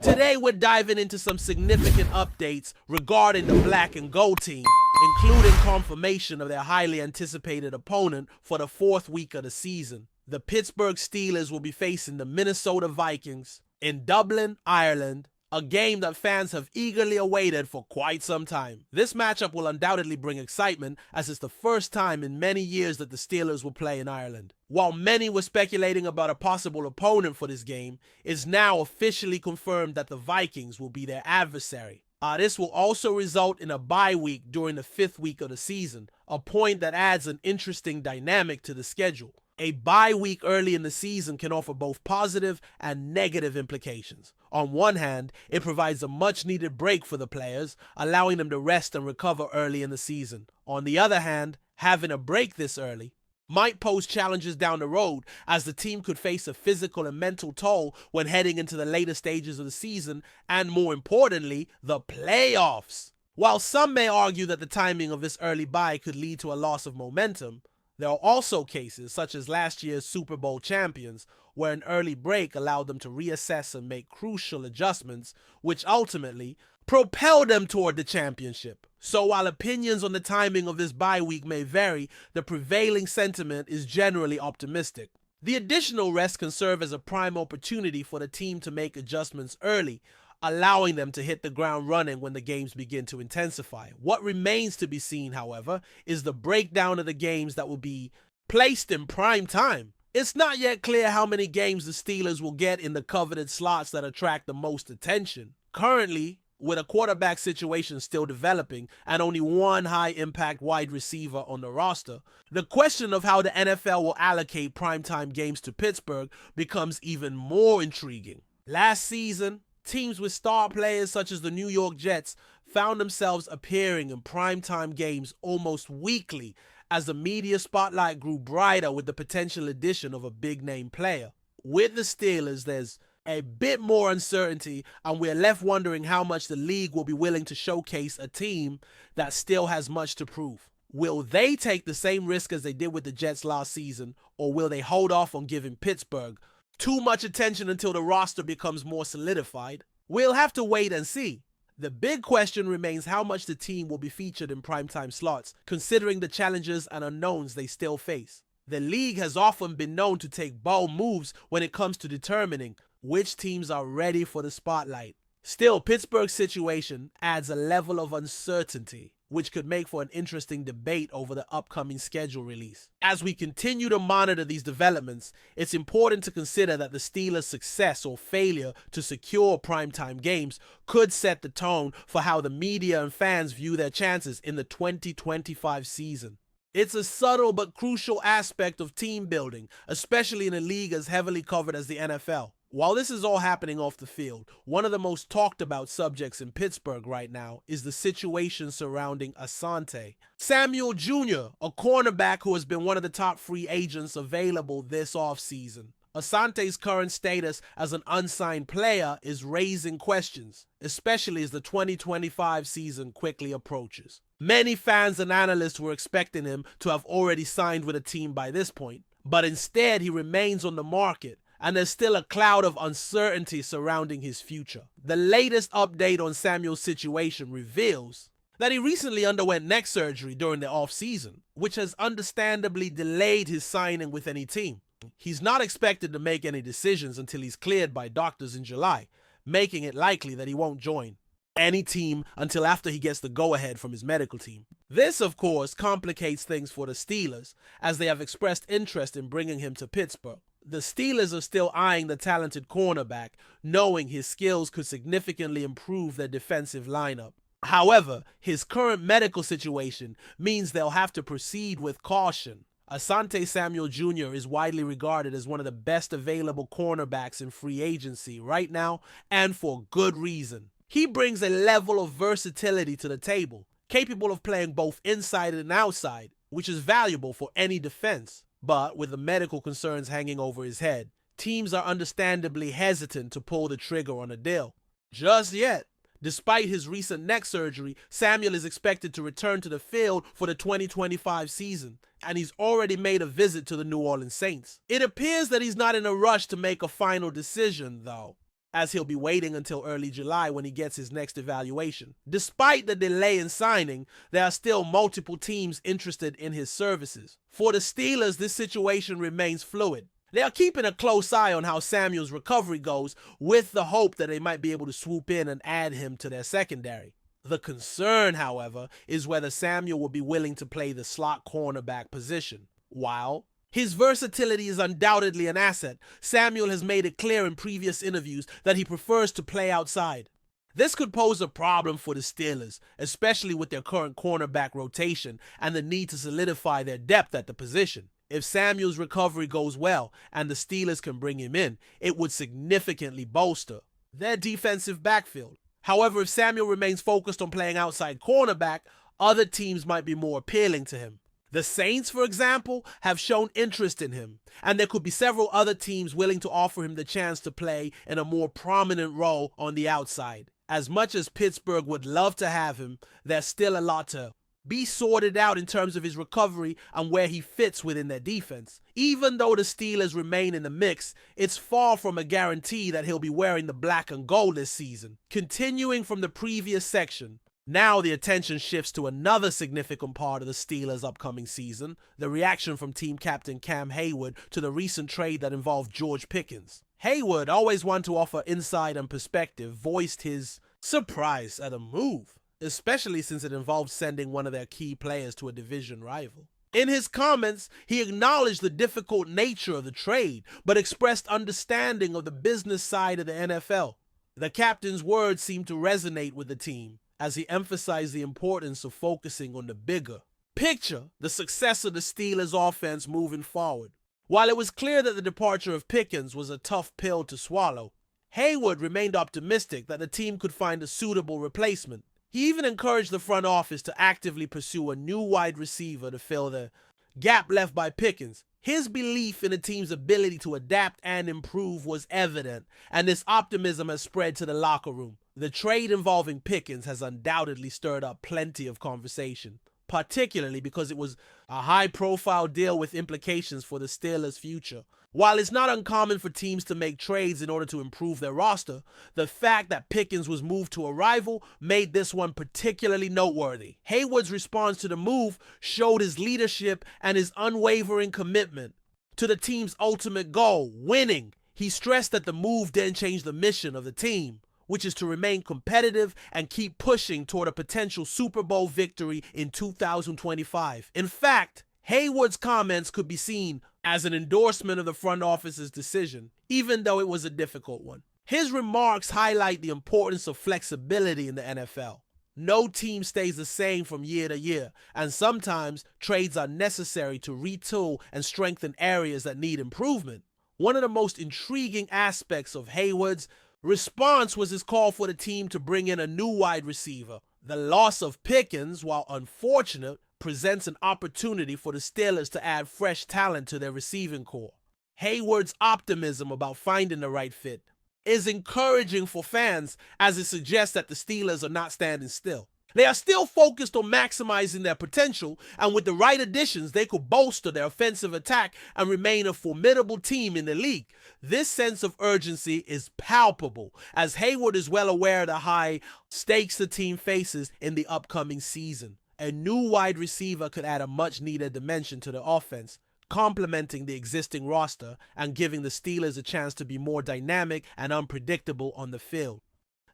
Today we're diving into some significant updates regarding the black and gold team, including confirmation of their highly anticipated opponent for the fourth week of the season. The Pittsburgh Steelers will be facing the Minnesota Vikings in Dublin, Ireland, a game that fans have eagerly awaited for quite some time. This matchup will undoubtedly bring excitement, as it's the first time in many years that the Steelers will play in Ireland. While many were speculating about a possible opponent for this game, it's now officially confirmed that the Vikings will be their adversary. This will also result in a bye week during the fifth week of the season, a point that adds an interesting dynamic to the schedule. A bye week early in the season can offer both positive and negative implications. On one hand, it provides a much-needed break for the players, allowing them to rest and recover early in the season. On the other hand, having a break this early might pose challenges down the road, as the team could face a physical and mental toll when heading into the later stages of the season, and more importantly, the playoffs. While some may argue that the timing of this early bye could lead to a loss of momentum, there are also cases, such as last year's Super Bowl champions, where an early break allowed them to reassess and make crucial adjustments, which ultimately propelled them toward the championship. So while opinions on the timing of this bye week may vary, the prevailing sentiment is generally optimistic. The additional rest can serve as a prime opportunity for the team to make adjustments early, allowing them to hit the ground running when the games begin to intensify. What remains to be seen, however, is the breakdown of the games that will be placed in prime time. It's not yet clear how many games the Steelers will get in the coveted slots that attract the most attention. Currently, with a quarterback situation still developing and only one high-impact wide receiver on the roster, the question of how the NFL will allocate primetime games to Pittsburgh becomes even more intriguing. Last season, teams with star players such as the New York Jets found themselves appearing in primetime games almost weekly as the media spotlight grew brighter with the potential addition of a big-name player. With the Steelers, there's a bit more uncertainty, and we're left wondering how much the league will be willing to showcase a team that still has much to prove. Will they take the same risk as they did with the Jets last season, or will they hold off on giving Pittsburgh too much attention until the roster becomes more solidified? We'll have to wait and see. The big question remains how much the team will be featured in primetime slots, considering the challenges and unknowns they still face. The league has often been known to take bold moves when it comes to determining which teams are ready for the spotlight. Still, Pittsburgh's situation adds a level of uncertainty, which could make for an interesting debate over the upcoming schedule release. As we continue to monitor these developments, it's important to consider that the Steelers' success or failure to secure primetime games could set the tone for how the media and fans view their chances in the 2025 season. It's a subtle but crucial aspect of team building, especially in a league as heavily covered as the NFL. While this is all happening off the field, one of the most talked about subjects in Pittsburgh right now is the situation surrounding Asante Samuel Jr., a cornerback who has been one of the top free agents available this offseason. Asante's current status as an unsigned player is raising questions, especially as the 2025 season quickly approaches. Many fans and analysts were expecting him to have already signed with a team by this point, but instead he remains on the market, and there's still a cloud of uncertainty surrounding his future. The latest update on Samuel's situation reveals that he recently underwent neck surgery during the offseason, which has understandably delayed his signing with any team. He's not expected to make any decisions until he's cleared by doctors in July, making it likely that he won't join any team until after he gets the go-ahead from his medical team. This, of course, complicates things for the Steelers, as they have expressed interest in bringing him to Pittsburgh. The Steelers are still eyeing the talented cornerback, knowing his skills could significantly improve their defensive lineup. However, his current medical situation means they'll have to proceed with caution. Asante Samuel Jr. is widely regarded as one of the best available cornerbacks in free agency right now, and for good reason. He brings a level of versatility to the table, capable of playing both inside and outside, which is valuable for any defense. But with the medical concerns hanging over his head, teams are understandably hesitant to pull the trigger on a deal. Just yet. Despite his recent neck surgery, Samuel is expected to return to the field for the 2025 season, and he's already made a visit to the New Orleans Saints. It appears that he's not in a rush to make a final decision, though. as he'll be waiting until early July when he gets his next evaluation. Despite the delay in signing, there are still multiple teams interested in his services. For the Steelers, this situation remains fluid. They are keeping a close eye on how Samuel's recovery goes, with the hope that they might be able to swoop in and add him to their secondary. The concern, however, is whether Samuel will be willing to play the slot cornerback position. While his versatility is undoubtedly an asset, Samuel has made it clear in previous interviews that he prefers to play outside. This could pose a problem for the Steelers, especially with their current cornerback rotation and the need to solidify their depth at the position. If Samuel's recovery goes well and the Steelers can bring him in, it would significantly bolster their defensive backfield. However, if Samuel remains focused on playing outside cornerback, other teams might be more appealing to him. The Saints, for example, have shown interest in him, and there could be several other teams willing to offer him the chance to play in a more prominent role on the outside. As much as Pittsburgh would love to have him, there's still a lot to be sorted out in terms of his recovery and where he fits within their defense. Even though the Steelers remain in the mix, it's far from a guarantee that he'll be wearing the black and gold this season. Continuing from the previous section, now the attention shifts to another significant part of the Steelers' upcoming season, the reaction from team captain Cam Hayward to the recent trade that involved George Pickens. Hayward, always one to offer insight and perspective, voiced his surprise at the move, especially since it involved sending one of their key players to a division rival. In his comments, he acknowledged the difficult nature of the trade, but expressed understanding of the business side of the NFL. The captain's words seemed to resonate with the team, as he emphasized the importance of focusing on the bigger picture, the success of the Steelers' offense moving forward. While it was clear that the departure of Pickens was a tough pill to swallow, Hayward remained optimistic that the team could find a suitable replacement. He even encouraged the front office to actively pursue a new wide receiver to fill the gap left by Pickens. His belief in the team's ability to adapt and improve was evident, and this optimism has spread to the locker room. The trade involving Pickens has undoubtedly stirred up plenty of conversation, particularly because it was a high-profile deal with implications for the Steelers' future. While it's not uncommon for teams to make trades in order to improve their roster, the fact that Pickens was moved to a rival made this one particularly noteworthy. Hayward's response to the move showed his leadership and his unwavering commitment to the team's ultimate goal, winning. He stressed that the move didn't change the mission of the team, which is to remain competitive and keep pushing toward a potential Super Bowl victory in 2025. In fact, Hayward's comments could be seen as an endorsement of the front office's decision, even though it was a difficult one. His remarks highlight the importance of flexibility in the NFL. No team stays the same from year to year, and sometimes trades are necessary to retool and strengthen areas that need improvement. One of the most intriguing aspects of Hayward's response was his call for the team to bring in a new wide receiver. The loss of Pickens, while unfortunate, presents an opportunity for the Steelers to add fresh talent to their receiving corps. Hayward's optimism about finding the right fit is encouraging for fans, as it suggests that the Steelers are not standing still. They are still focused on maximizing their potential, and with the right additions, they could bolster their offensive attack and remain a formidable team in the league. This sense of urgency is palpable, as Hayward is well aware of the high stakes the team faces in the upcoming season. A new wide receiver could add a much-needed dimension to the offense, complementing the existing roster and giving the Steelers a chance to be more dynamic and unpredictable on the field.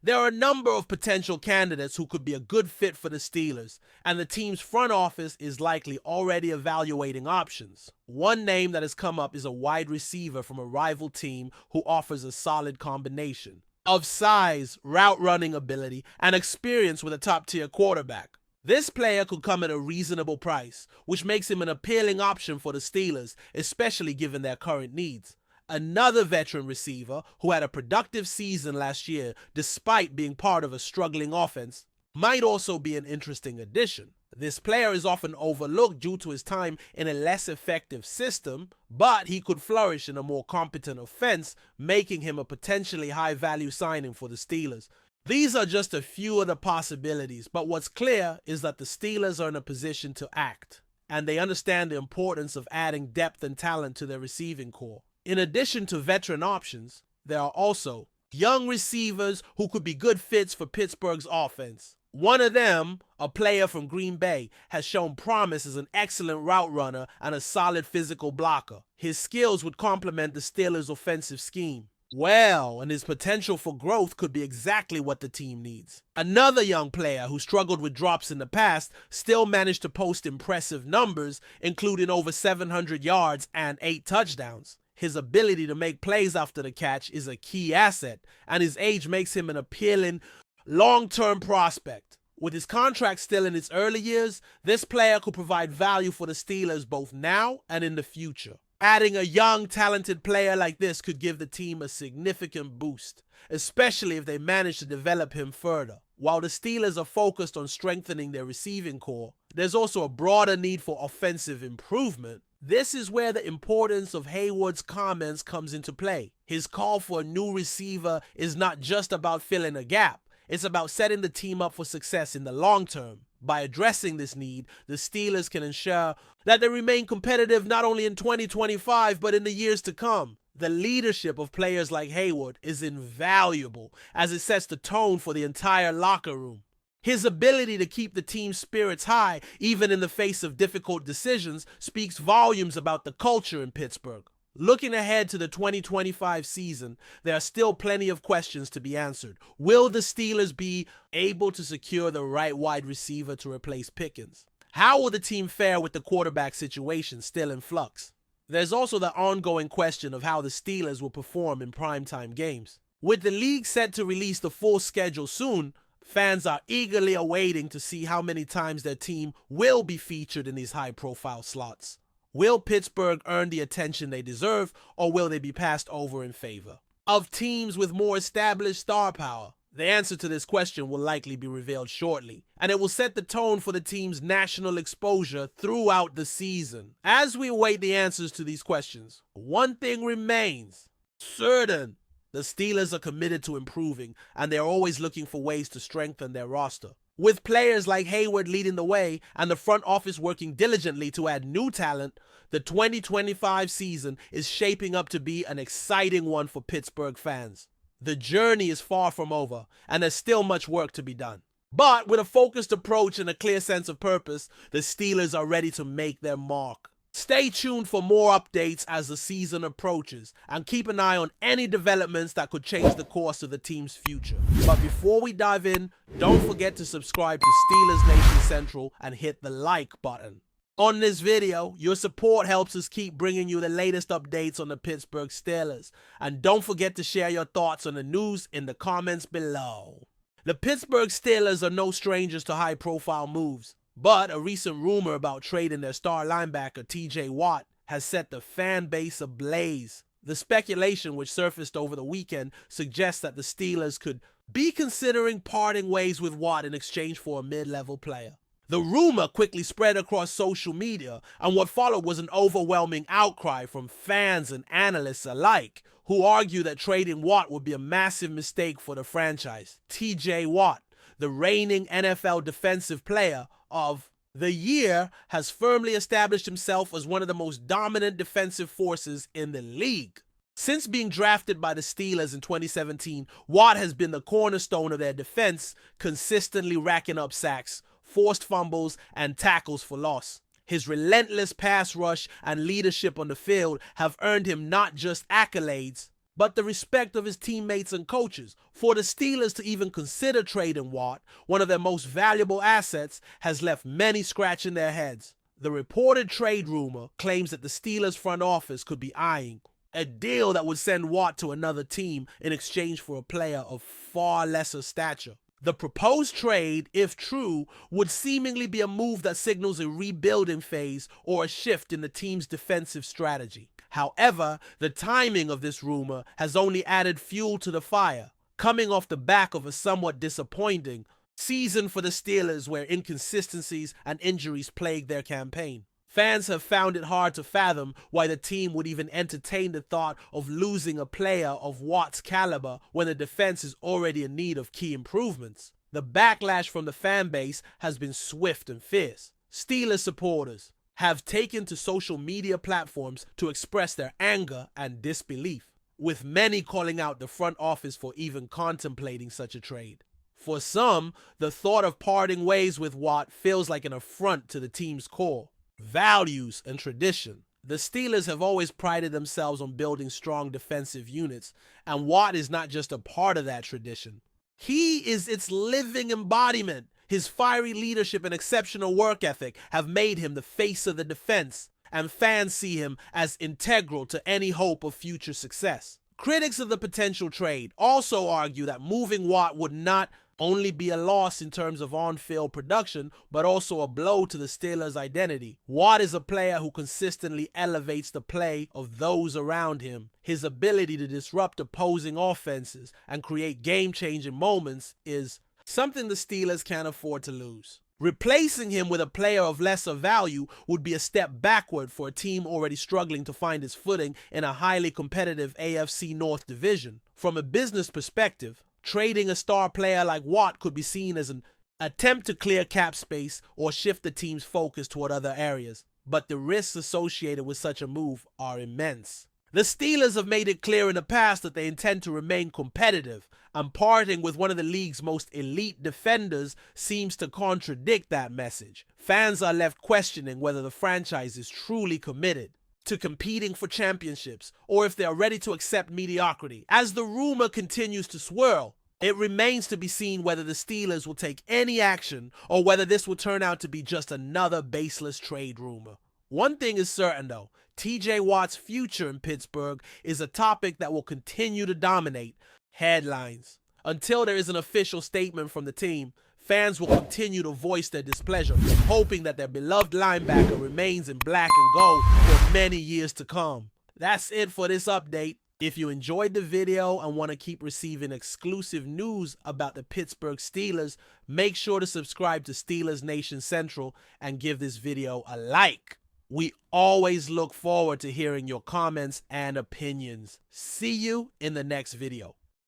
There are a number of potential candidates who could be a good fit for the Steelers, and the team's front office is likely already evaluating options. One name that has come up is a wide receiver from a rival team who offers a solid combination of size, route running ability, and experience with a top-tier quarterback. This player could come at a reasonable price, which makes him an appealing option for the Steelers, especially given their current needs. Another veteran receiver who had a productive season last year despite being part of a struggling offense might also be an interesting addition. This player is often overlooked due to his time in a less effective system, but he could flourish in a more competent offense, making him a potentially high-value signing for the Steelers. These are just a few of the possibilities, but what's clear is that the Steelers are in a position to act, and they understand the importance of adding depth and talent to their receiving corps. In addition to veteran options, there are also young receivers who could be good fits for Pittsburgh's offense. One of them, a player from Green Bay, has shown promise as an excellent route runner and a solid physical blocker. His skills would complement the Steelers' offensive scheme. Well, and his potential for growth could be exactly what the team needs. Another young player who struggled with drops in the past still managed to post impressive numbers, including over 700 yards and 8 touchdowns. His ability to make plays after the catch is a key asset, and his age makes him an appealing long-term prospect. With his contract still in its early years, this player could provide value for the Steelers both now and in the future. Adding a young, talented player like this could give the team a significant boost, especially if they manage to develop him further. While the Steelers are focused on strengthening their receiving core, there's also a broader need for offensive improvement. This is where the importance of Hayward's comments comes into play. His call for a new receiver is not just about filling a gap. It's about setting the team up for success in the long term. By addressing this need, the Steelers can ensure that they remain competitive not only in 2025, but in the years to come. The leadership of players like Hayward is invaluable as it sets the tone for the entire locker room. His ability to keep the team's spirits high, even in the face of difficult decisions, speaks volumes about the culture in Pittsburgh. Looking ahead to the 2025 season, there are still plenty of questions to be answered. Will the Steelers be able to secure the right wide receiver to replace Pickens? How will the team fare with the quarterback situation still in flux? There's also the ongoing question of how the Steelers will perform in primetime games. With the league set to release the full schedule soon, fans are eagerly awaiting to see how many times their team will be featured in these high-profile slots. Will Pittsburgh earn the attention they deserve, or will they be passed over in favor of teams with more established star power? The answer to this question will likely be revealed shortly, and it will set the tone for the team's national exposure throughout the season. As we await the answers to these questions, one thing remains certain. The Steelers are committed to improving, and they're always looking for ways to strengthen their roster. With players like Hayward leading the way and the front office working diligently to add new talent, the 2025 season is shaping up to be an exciting one for Pittsburgh fans. The journey is far from over, and there's still much work to be done. But with a focused approach and a clear sense of purpose, the Steelers are ready to make their mark. Stay tuned for more updates as the season approaches, and keep an eye on any developments that could change the course of the team's future. But before we dive in, don't forget to subscribe to Steelers Nation Central and hit the like button. On this video, your support helps us keep bringing you the latest updates on the Pittsburgh Steelers. And don't forget to share your thoughts on the news in the comments below. The Pittsburgh Steelers are no strangers to high-profile moves. But a recent rumor about trading their star linebacker TJ Watt has set the fan base ablaze. The speculation which surfaced over the weekend suggests that the Steelers could be considering parting ways with Watt in exchange for a mid-level player. The rumor quickly spread across social media, and what followed was an overwhelming outcry from fans and analysts alike, who argue that trading Watt would be a massive mistake for the franchise. TJ Watt, the reigning NFL Defensive Player of the Year, has firmly established himself as one of the most dominant defensive forces in the league. Since being drafted by the Steelers in 2017, Watt has been the cornerstone of their defense, consistently racking up sacks, forced fumbles, and tackles for loss. His relentless pass rush and leadership on the field have earned him not just accolades, but the respect of his teammates and coaches. For the Steelers to even consider trading Watt, one of their most valuable assets, has left many scratching their heads. The reported trade rumor claims that the Steelers front office could be eyeing a deal that would send Watt to another team in exchange for a player of far lesser stature. The proposed trade, if true, would seemingly be a move that signals a rebuilding phase or a shift in the team's defensive strategy. However, the timing of this rumor has only added fuel to the fire, coming off the back of a somewhat disappointing season for the Steelers where inconsistencies and injuries plagued their campaign. Fans have found it hard to fathom why the team would even entertain the thought of losing a player of Watt's caliber when the defense is already in need of key improvements. The backlash from the fan base has been swift and fierce. Steelers supporters have taken to social media platforms to express their anger and disbelief. with many calling out the front office for even contemplating such a trade. For some, the thought of parting ways with Watt feels like an affront to the team's core, values, and tradition. The Steelers have always prided themselves on building strong defensive units, and Watt is not just a part of that tradition. He is its living embodiment. His fiery leadership and exceptional work ethic have made him the face of the defense, and fans see him as integral to any hope of future success. Critics of the potential trade also argue that moving Watt would not only be a loss in terms of on-field production, but also a blow to the Steelers' identity. Watt is a player who consistently elevates the play of those around him. His ability to disrupt opposing offenses and create game-changing moments is something the Steelers can't afford to lose. Replacing him with a player of lesser value would be a step backward for a team already struggling to find its footing in a highly competitive AFC North division. From a business perspective, trading a star player like Watt could be seen as an attempt to clear cap space or shift the team's focus toward other areas, but the risks associated with such a move are immense. The Steelers have made it clear in the past that they intend to remain competitive, and parting with one of the league's most elite defenders seems to contradict that message. Fans are left questioning whether the franchise is truly committed to competing for championships, or if they are ready to accept mediocrity. As the rumor continues to swirl, it remains to be seen whether the Steelers will take any action or whether this will turn out to be just another baseless trade rumor. One thing is certain though, TJ Watt's future in Pittsburgh is a topic that will continue to dominate headlines. Until there is an official statement from the team, fans will continue to voice their displeasure, hoping that their beloved linebacker remains in black and gold for many years to come. That's it for this update. If you enjoyed the video and want to keep receiving exclusive news about the Pittsburgh Steelers, make sure to subscribe to Steelers Nation Central and give this video a like. We always look forward to hearing your comments and opinions. See you in the next video.